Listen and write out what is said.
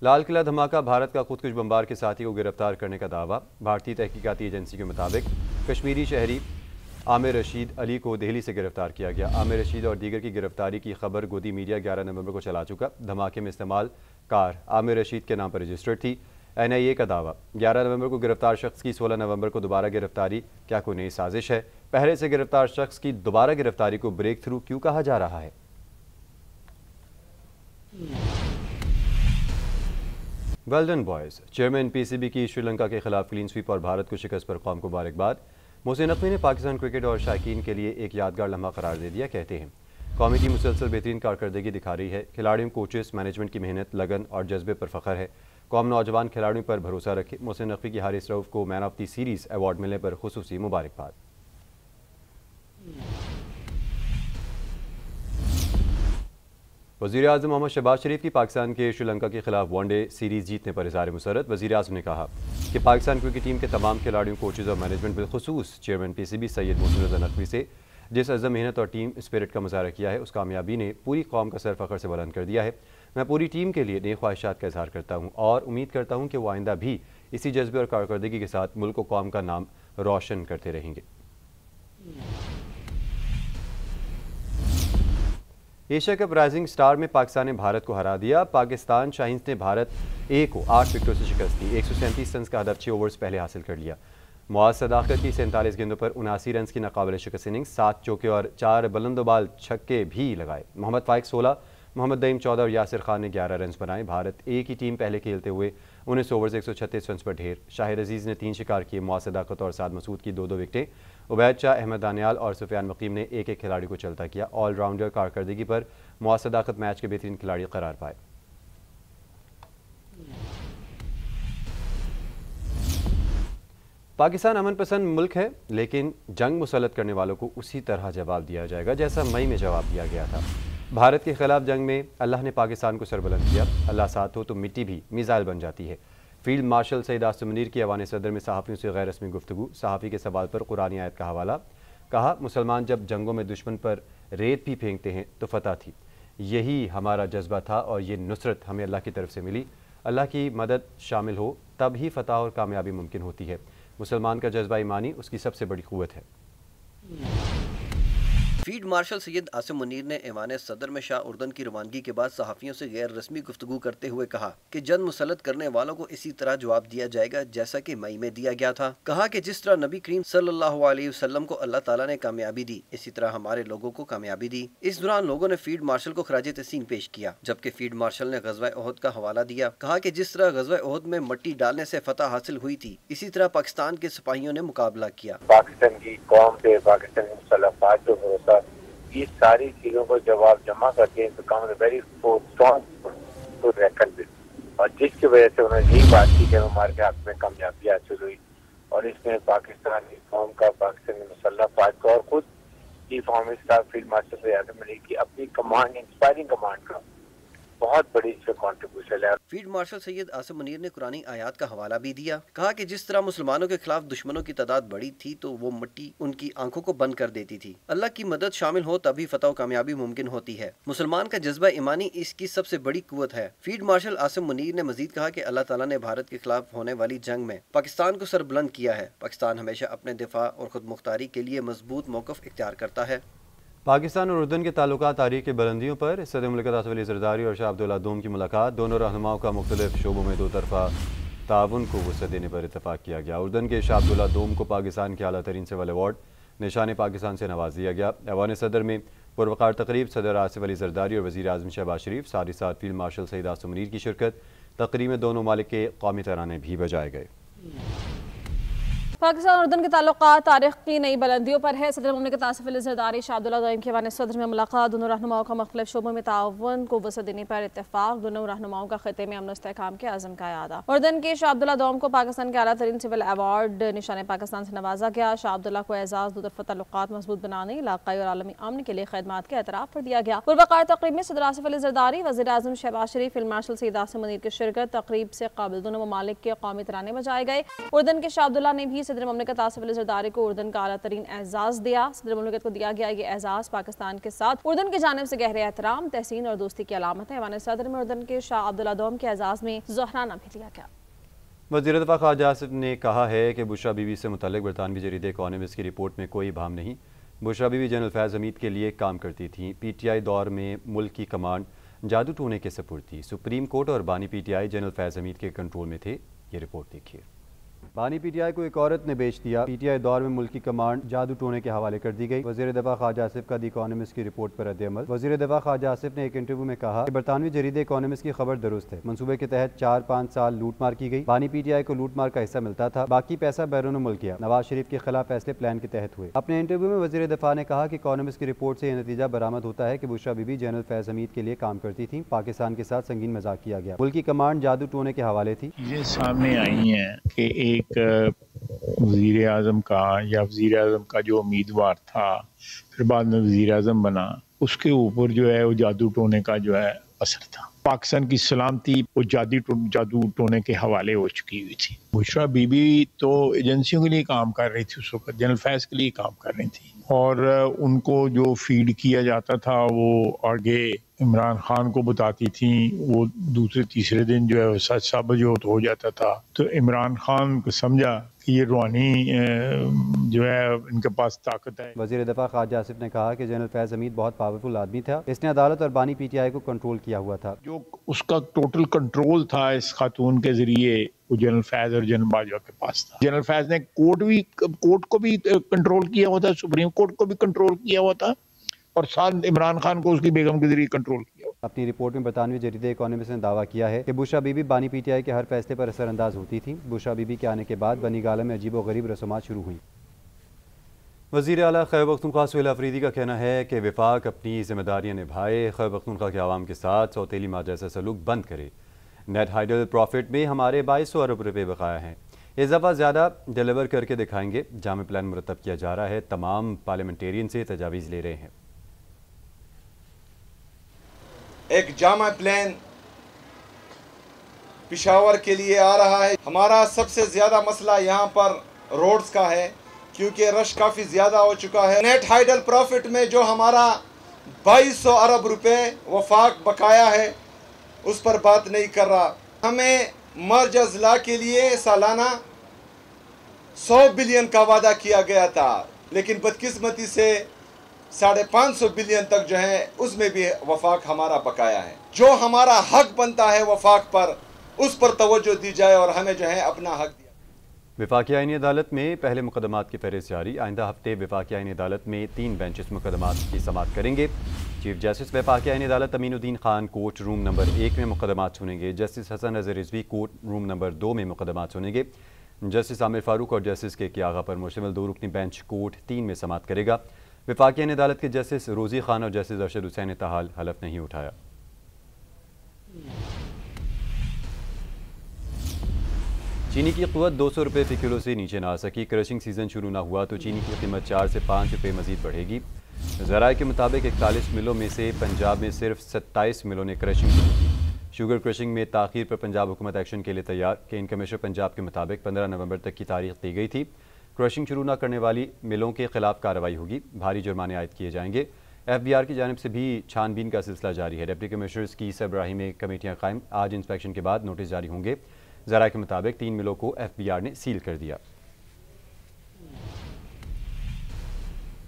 لال قلعہ دھماکہ بھارت کا خودکش بمبار کے ساتھی کو گرفتار کرنے کا دعویٰ۔ بھارتی تحقیقاتی ایجنسی کے مطابق کشمیری شہری عامر رشید علی کو دہلی سے گرفتار کیا گیا۔ عامر رشید اور دیگر کی گرفتاری کی خبر گودی میڈیا 11 نومبر کو چلا چکا۔ دھماکے میں استعمال کار عامر رشید کے نام پر رجسٹرڈ تھی۔ NIA کا دعویٰ 11 نومبر کو گرفتار شخص کی 16 نومبر کو دوبارہ گرفتاری کیا کوئی نئی سازش ہے؟ پہلے سے گرفتار شخص کی دوبارہ گرفتاری کو بریک تھرو کیوں کہا جا رہا ہے؟ Well done boys. Chairman PCB کی شری لنکا کے خلاف کلین سویپ اور بھارت کو شکست پر قوم کو مبارکباد۔ محسن نقوی نے پاکستان کرکٹ اور شائقین کے لیے ایک یادگار لمحہ قرار دے دیا۔ کہتے ہیں قومی ٹیم مسلسل بہترین کارکردگی دکھا رہی ہے۔ کھلاڑیوں، کوچز، مینجمنٹ کی محنت، لگن اور جذبے پر فخر ہے۔ قوم نوجوان کھلاڑیوں پر بھروسہ رکھے۔ محسن نقوی کی حارث رؤف کو مین آف دی سیریز ایوارڈ ملنے پر خصوصی مبارکباد۔ وزیر اعظم محمد شہباز شریف کی پاکستان کے شری لنکا کے خلاف ون ڈے سیریز جیتنے پر اظہار مسرت۔ وزیر اعظم نے کہا کہ پاکستان کرکٹ ٹیم کے تمام کھلاڑیوں، کوچز اور مینجمنٹ بالخصوص چیئرمین PCB سید محسن رضا نقوی سے جس عزم، محنت اور ٹیم اسپرٹ کا مظاہرہ کیا ہے، اس کامیابی نے پوری قوم کا سر فخر سے بلند کر دیا ہے۔ میں پوری ٹیم کے لیے نیک خواہشات کا اظہار کرتا ہوں اور امید کرتا ہوں کہ وہ آئندہ بھی اسی جذبے اور کارکردگی کے ساتھ ملک و قوم کا نام روشن کرتے رہیں گے۔ ایشیا کپ رائزنگ سٹار میں پاکستان نے بھارت کو ہرا دیا۔ پاکستان شاہینز نے بھارت A کو 8 وکٹوں سے شکست دی۔ 137 رنز کا ہدف 6 اوورز پہلے حاصل کر لیا۔ معاذ صداقت کی 47 گیندوں پر 79 رنز کی ناقابل شکست اننگز، 7 چوکے اور 4 بلند و بال چھکے بھی لگائے۔ محمد فائق 16، محمد دعیم 14 اور یاسر خان نے 11 رنز بنائے۔ بھارت A کی ٹیم پہلے کھیلتے ہوئے 19 اوورز 136 رنز پر ڈھیر۔ شاہد عزیز نے 3 شکار کیے۔ معاذ صداقت اور سعد مسعود کی 2 وکٹیں۔ عبید شاہ، احمد دانیال اور سفیان مقیم نے ایک ایک کھلاڑی کو چلتا کیا۔ آل راؤنڈر کارکردگی پر معاذ صداقت میچ کے بہترین کھلاڑی قرار پائے۔ پاکستان امن پسند ملک ہے، لیکن جنگ مسلط کرنے والوں کو اسی طرح جواب دیا جائے گا جیسا مئی میں جواب دیا گیا تھا۔ بھارت کے خلاف جنگ میں اللہ نے پاکستان کو سربلند کیا۔ اللہ ساتھ ہو تو مٹی بھی میزائل بن جاتی ہے۔ فیلڈ مارشل سعید عاصم منیر کی ایوان صدر میں صحافیوں سے غیر رسمی گفتگو۔ صحافی کے سوال پر قرآنی آیت کا حوالہ۔ کہا مسلمان جب جنگوں میں دشمن پر ریت بھی پھینکتے ہیں تو فتح تھی۔ یہی ہمارا جذبہ تھا اور یہ نصرت ہمیں اللہ کی طرف سے ملی۔ اللہ کی مدد شامل ہو تب ہی فتح اور کامیابی ممکن ہوتی ہے۔ مسلمان کا جذبہ ایمانی اس کی سب سے بڑی قوت ہے۔ فیلڈ مارشل سید عاصم منیر نے ایوان صدر میں شاہ اردن کی روانگی کے بعد صحافیوں سے غیر رسمی گفتگو کرتے ہوئے کہا کہ جنگ مسلط کرنے والوں کو اسی طرح جواب دیا جائے گا جیسا کہ مئی میں دیا گیا تھا۔ کہا کہ جس طرح نبی کریم صلی اللہ علیہ وسلم کو اللہ تعالیٰ نے کامیابی دی، اسی طرح ہمارے لوگوں کو کامیابی دی۔ اس دوران لوگوں نے فیلڈ مارشل کو خراج تحسین پیش کیا، جبکہ فیلڈ مارشل نے غزوہ احد کا حوالہ دیا۔ کہا کہ جس طرح غزوہ احد میں مٹی ڈالنے سے فتح حاصل ہوئی تھی، اسی طرح پاکستان کے سپاہیوں نے مقابلہ کیا۔ پاکستان کی قوم پہ، پاکستان کی مسلح افواج پہ بھروسہ، یہ ساری چیزوں کو جب آپ جمع کرتے ہیں تو کام very strong to reckon with, اور جس کی وجہ سے انہوں نے یہی بات کی کہ ہمارے کے حق میں کامیابی حاصل ہوئی، اور اس میں پاکستان کی قوم کا، پاکستان کی مسلح افواج کا اور خود chief army staff field marshal Syed Asim Munir کی اپنی کمانڈ، انسپائرنگ کمانڈ کا بہت بڑی اس سے کنٹریبیوشن ہے۔ فیلڈ مارشل سید عاصم منیر نے قرآنی آیات کا حوالہ بھی دیا۔ کہا کہ جس طرح مسلمانوں کے خلاف دشمنوں کی تعداد بڑی تھی تو وہ مٹی ان کی آنکھوں کو بند کر دیتی تھی۔ اللہ کی مدد شامل ہو تبھی فتح و کامیابی ممکن ہوتی ہے۔ مسلمان کا جذبہ ایمانی اس کی سب سے بڑی قوت ہے۔ فیلڈ مارشل عاصم منیر نے مزید کہا کہ اللہ تعالیٰ نے بھارت کے خلاف ہونے والی جنگ میں پاکستان کو سربلند کیا ہے۔ پاکستان ہمیشہ اپنے دفاع اور خود مختاری کے لیے مضبوط موقف اختیار کرتا ہے۔ پاکستان اور اردن کے تعلقات تاریخ کی بلندیوں پر۔ صدر مملکت آصف علی زرداری اور شاہ عبداللہ دوم کی ملاقات۔ دونوں رہنماؤں کا مختلف شعبوں میں 2 طرفہ تعاون کو وسعت دینے پر اتفاق کیا گیا۔ اردن کے شاہ عبداللہ دوم کو پاکستان کے اعلیٰ ترین سول ایوارڈ نشان پاکستان سے نواز دیا گیا۔ ایوان صدر میں پروقار تقریب صدر آصف علی زرداری اور وزیر اعظم شہباز شریف، ساتھ ہی ساتھ فیلڈ مارشل سعید عاصم منیر کی شرکت۔ تقریب میں دونوں ممالک کے قومی ترانے بھی بجائے گئے۔ پاکستان اور اردن کے تعلقات تاریخ کی نئی بلندیوں پر ہے۔ صدر مملکت آصف علی زرداری شاہ عبداللہ دوم کے ایوان صدر میں ملاقات۔ دونوں رہنماؤں کا مختلف شعبوں میں تعاون کو وسعت دینے پر اتفاق۔ دونوں رہنماؤں کا خطے میں امن و استحکام کے عزم کا اعادہ۔ اردن کے شاہ عبداللہ دوم کو پاکستان کے اعلیٰ ترین سول ایوارڈ نشان پاکستان سے نوازا گیا۔ شاہ عبداللہ کو اعزاز 2 طرفہ تعلقات مضبوط بنانے، علاقائی اور عالمی امن کے لیے خدمات کے اعتراف پر دیا گیا۔ پروقار تقریب میں صدر آصف علی زرداری، وزیر اعظم شہباز شریف، فیلڈ مارشل سید عاصم منیر کی شرکت۔ تقریب سے قابل دونوں ممالک کے قومی ترانے بجائے گئے۔ اردن کے شاہ عبداللہ نے بھی صدر مملکت آصف علی زرداری کو اردن کا اعلیٰ ترین اعزاز دیا۔ صدر مملکت کو دیا گیا یہ اعزاز پاکستان کے ساتھ اردن کی جانب سے گہرے احترام، تحسین اور دوستی کی علامت ہے۔ ایوان صدر میں اردن کے شاہ عبداللہ دوم کے اعزاز میں زہرانہ بھی لیا گیا۔ وزیر دفاع خواجہ آصف نے کہا ہے کہ بشرا بی بی سے متعلق برطانوی جریدے اکانومسٹ کی رپورٹ میں کوئی ابہام نہیں۔ بشرا بی بی جنرل فیض حمید کے لیے کام کرتی تھیں۔ پی ٹی آئی دور میں ملک کی کمانڈ جادو ٹونے کے سپرد تھی۔ سپریم کورٹ اور بانی پی ٹی آئی جنرل فیض حمید کے کنٹرول میں تھے۔ یہ رپورٹ دیکھیے۔ بانی پی ٹی آئی کو ایک عورت نے بیچ دیا، پی ٹی آئی دور میں ملک کی کمانڈ جادو ٹونے کے حوالے کر دی گئی۔ وزیر دفاع خواجہ آصف کا دی اکانومسٹ کی رپورٹ پر رد عمل۔ وزیر دفاع خواجہ آصف نے ایک انٹرویو میں کہا کہ برطانوی جریدے اکانومسٹ کی خبر درست ہے، منصوبے کے تحت 4-5 سال لوٹ مار کی گئی، بانی پی ٹی آئی کو لوٹ مار کا حصہ ملتا تھا، باقی پیسہ بیرون ملک گیا، نواز شریف کے خلاف فیصلے پلان کے تحت ہوئے۔ اپنے انٹرویو میں وزیر دفاع نے کہا کہ اکانومسٹ کی رپورٹ سے یہ نتیجہ برآمد ہوتا ہے کہ بشرا بی بی جنرل فیض حمید کے لیے کام کرتی تھیں، پاکستان کے ساتھ سنگین مذاق کیا گیا، ملک کی کمانڈ جادو ٹونے کے حوالے تھی۔ چیزیں سامنے آئی ہیں کہ ایک وزیر اعظم کا یا وزیر اعظم کا جو امیدوار تھا پھر بعد میں وزیر اعظم بنا، اس کے اوپر جو ہے وہ جادو ٹونے کا جو ہے اثر تھا۔ پاکستان کی سلامتی وہ جادو ٹونے کے حوالے ہو چکی ہوئی تھی۔ بشرا بی بی تو ایجنسیوں کے لیے کام کر رہی تھی، اس وقت جنرل فیض کے لیے کام کر رہی تھی، اور ان کو جو فیڈ کیا جاتا تھا وہ آگے عمران خان کو بتاتی تھیں، وہ دوسرے تیسرے دن جو ہے سچ ثابت ہو جاتا تھا، تو عمران خان کو سمجھا کہ یہ روحانی جو ہے ان کے پاس طاقت ہے۔ وزیر دفاع خواجہ آصف نے کہا کہ جنرل فیض حمید بہت پاورفل آدمی تھا، اس نے عدالت اور بانی پی ٹی آئی کو کنٹرول کیا ہوا تھا۔ جو اس کا ٹوٹل کنٹرول تھا اس خاتون کے ذریعے وہ جنرل فیض اور جنرل باجوہ کے پاس تھا۔ جنرل فیض نے کورٹ کو بھی کنٹرول کیا ہوا تھا، سپریم کورٹ کو بھی کنٹرول کیا ہوا تھا، اور ساتھ عمران خان کو اس کی بیگم کے ذریعے کنٹرول کیا ہوا۔ اپنی رپورٹ میں برطانوی جریدے اکانومسٹ نے دعویٰ کیا ہے کہ بشرا بی بی بانی پی ٹی آئی کے ہر فیصلے پر اثر انداز ہوتی تھیں۔ بشرا بی بی کے آنے کے بعد بنی گالہ میں عجیب و غریب رسومات شروع ہوئیں۔ وزیر اعلیٰ خیبر پختونخوا سہیل افریدی کا کہنا ہے کہ وفاق اپنی ذمہ داریاں نبھائے، خیبر پختونخوا کے عوام کے ساتھ سوتیلی ماں جیسا سلوک بند کرے۔ نیٹ ہائیڈل پروفٹ میں ہمارے 2200 ارب روپے بقایا ہیں، اس دفعہ زیادہ ڈیلیور کر کے دکھائیں گے۔ جامع پلان مرتب کیا جا رہا ہے، تمام پارلیمنٹیرین سے تجاویز لے رہے ہیں۔ ایک جامع پلان پشاور کے لیے آ رہا ہے۔ ہمارا سب سے زیادہ مسئلہ یہاں پر روڈز کا ہے، کیونکہ رش کافی زیادہ ہو چکا ہے۔ نیٹ ہائیڈل پروفٹ میں جو ہمارا 2200 ارب روپے وفاق بقایا ہے اس پر بات نہیں کر رہا۔ ہمیں مرج اضلاع کے لیے سالانہ 100 بلین کا وعدہ کیا گیا تھا، لیکن بدقسمتی سے 550 بلین تک جو ہے اس میں بھی وفاق ہمارا بقایا ہے۔ جو ہمارا حق بنتا ہے وفاق پر اس پر توجہ دی جائے اور ہمیں جو ہے اپنا حق دیا۔ وفاقی آئینی عدالت میں پہلے مقدمات کی فہرست جاری، آئندہ ہفتے وفاقی آئینی عدالت میں 3 بینچز مقدمات کی سماعت کریں گے۔ چیف جسٹس وفاقی آئینی عدالت امین الدین خان کورٹ روم نمبر 1 میں مقدمات سنیں گے، جسٹس حسن رضا رضوی کورٹ روم نمبر 2 میں مقدمات سنیں گے۔ جسٹس عامر فاروق اور جسٹس کے کی آغا پر مشتمل 2 رکنی بینچ کورٹ 3 میں سماعت کرے گا۔ وفاقی آئینی عدالت کے جسٹس روزی خان اور جسٹس ارشد حسین نے تاحال حلف نہیں اٹھایا۔ چینی کی قوت 200 روپے فی کلو سے نیچے نہ آ سکی، کرشنگ سیزن شروع نہ ہوا تو چینی کی قیمت 4 سے 5 روپے مزید بڑھے گی۔ ذرائع کے مطابق 41 ملوں میں سے پنجاب میں صرف 27 ملوں نے کرشنگ شروع کی۔ شوگر کرشنگ میں تاخیر پر پنجاب حکومت ایکشن کے لیے تیار، کین کمشنر پنجاب کے مطابق 15 نومبر تک کی تاریخ دی گئی تھی۔ کرشنگ شروع نہ کرنے والی ملوں کے خلاف کارروائی ہوگی، بھاری جرمانے عائد کیے جائیں گے۔ ایف بی آر کی جانب سے بھی چھان بین کا سلسلہ جاری ہے۔ ڈپٹی کمشنرز کی سربراہی میں کمیٹیاں قائم، آج انسپیکشن کے بعد نوٹس جاری ہوں گے۔ ذرائع کے مطابق 3 ملوں کو ایف بی آر نے سیل کر دیا۔